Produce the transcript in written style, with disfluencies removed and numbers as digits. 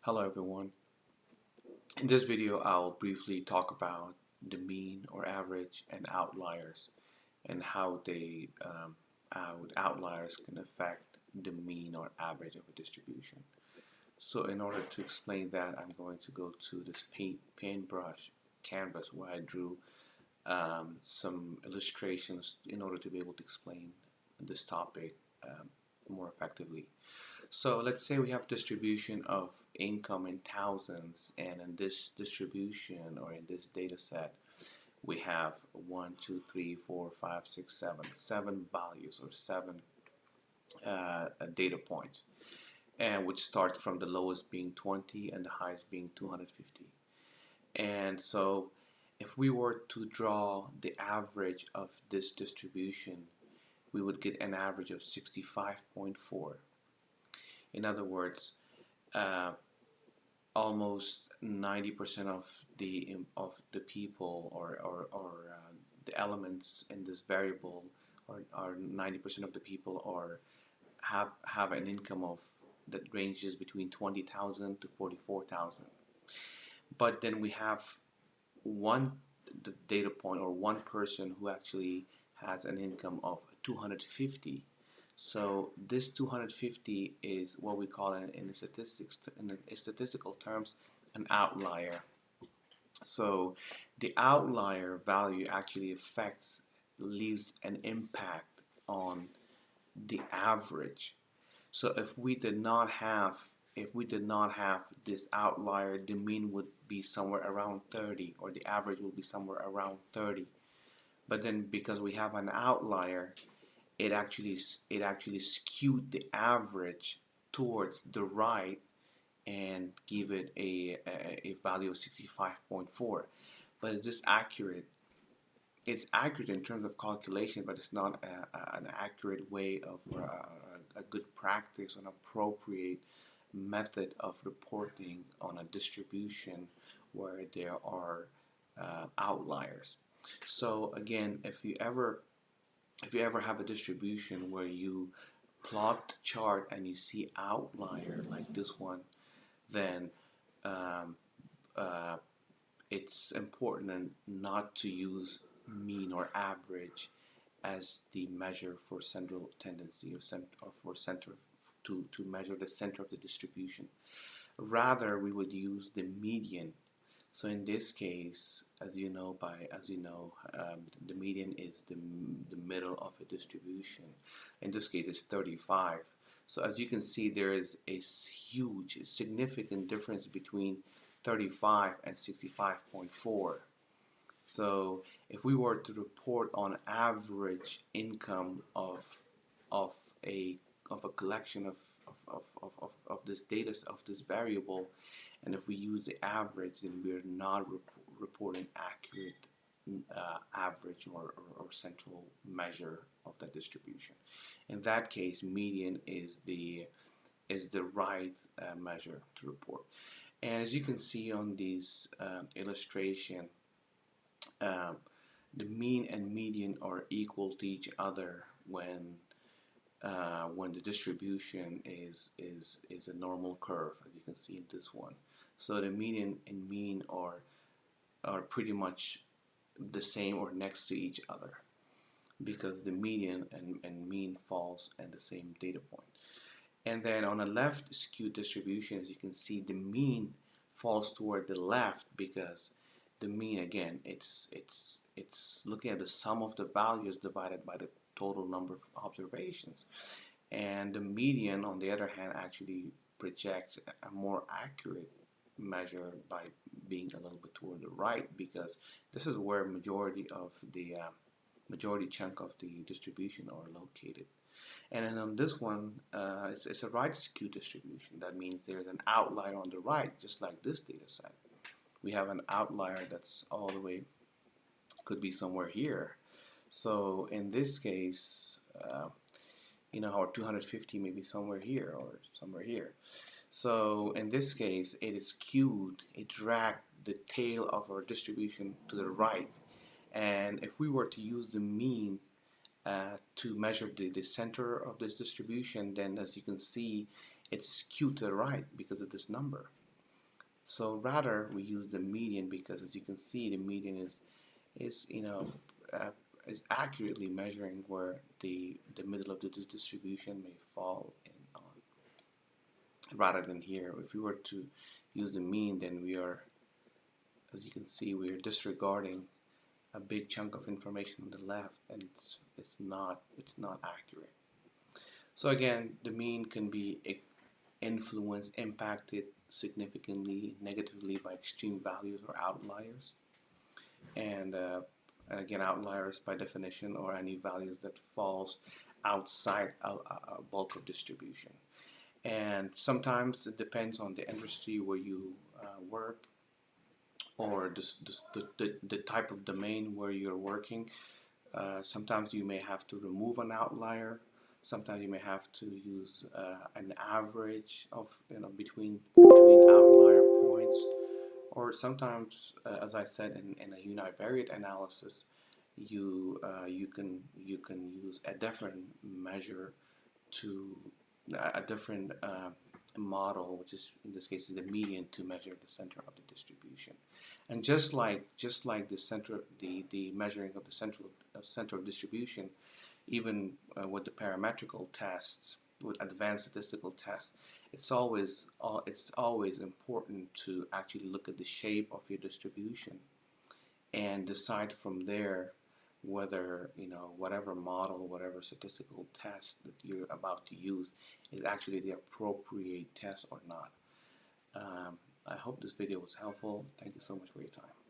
Hello everyone. In this video I'll briefly talk about the mean or average and outliers and how outliers can affect the mean or average of a distribution. So in order to explain that, I'm going to go to this paintbrush canvas where I drew some illustrations in order to be able to explain this topic more effectively. So let's say we have distribution of income in thousands, and in this distribution or in this data set, we have 7 values or seven data points, and which starts from the lowest being 20 and the highest being 250. And so if we were to draw the average of this distribution, we would get an average of 65.4. In other words, almost 90% of the people or the elements in this variable, or 90% of the people have an income of that ranges between 20,000 to 44,000. But then we have one data point or one person who actually has an income of 250. So this 250 is what we call in the statistical terms an outlier. So the outlier value actually leaves an impact on the average. So if we did not have this outlier, the mean would be somewhere around 30, or the average would be somewhere around 30. But then because we have an outlier, it actually skewed the average towards the right and give it a value of 65.4. But is this accurate? It's accurate in terms of calculation, but it's not an accurate way of a good practice, an appropriate method of reporting on a distribution where there are outliers. So again, if you ever have a distribution where you plot the chart and you see outlier like this one, then um, uh, it's important not to use mean or average as the measure for central tendency, or for center, to measure the center of the distribution. Rather, we would use the median. So in this case, the median is the middle of a distribution. In this case, it's 35. So as you can see, there is a huge, significant difference between 35 and 65.4. So if we were to report on average income of a collection of this data, of this variable, and if we use the average, then we're not reporting accurate average or central measure of that distribution. In that case, median is the right measure to report. And as you can see on this illustration, um, the mean and median are equal to each other when the distribution is a normal curve, as you can see in this one. So the median and mean are pretty much the same or next to each other, because the median and mean falls in the same data point. And then on a left skewed distribution, as you can see, the mean falls toward the left, because the mean, again, it's looking at the sum of the values divided by the total number of observations. And the median, on the other hand, actually projects a more accurate measure by being a little bit toward the right, because this is where majority chunk of the distribution are located. And then on this one, it's a right skew distribution. That means there's an outlier on the right, just like this data set. We have an outlier that's all the way, could be somewhere here. So in this case, our 250 may be somewhere here or somewhere here. So in this case, it is skewed. It dragged the tail of our distribution to the right. And if we were to use the mean to measure the center of this distribution, then as you can see, it's skewed to the right because of this number. So rather we use the median because, as you can see, the median is uh, is accurately measuring where the middle of the distribution may fall in on. Rather than here, if we were to use the mean, then we are, as you can see, we are disregarding a big chunk of information on the left, and it's not accurate. So again, the mean can be influenced, impacted significantly negatively by extreme values or outliers. And again, outliers by definition are any values that falls outside a bulk of distribution. And sometimes it depends on the industry where you work, or the type of domain where you're working. Sometimes you may have to remove an outlier. Sometimes you may have to use an average of between outlier points. Or sometimes, as I said, in a univariate analysis, you can use a different measure to a different model, which is in this case is the median, to measure the center of the distribution. And just like the measuring of the center of distribution, even with the parametrical tests, with advanced statistical tests, it's always important to actually look at the shape of your distribution and decide from there whether whatever model, whatever statistical test that you're about to use is actually the appropriate test or not. I hope this video was helpful. Thank you so much for your time.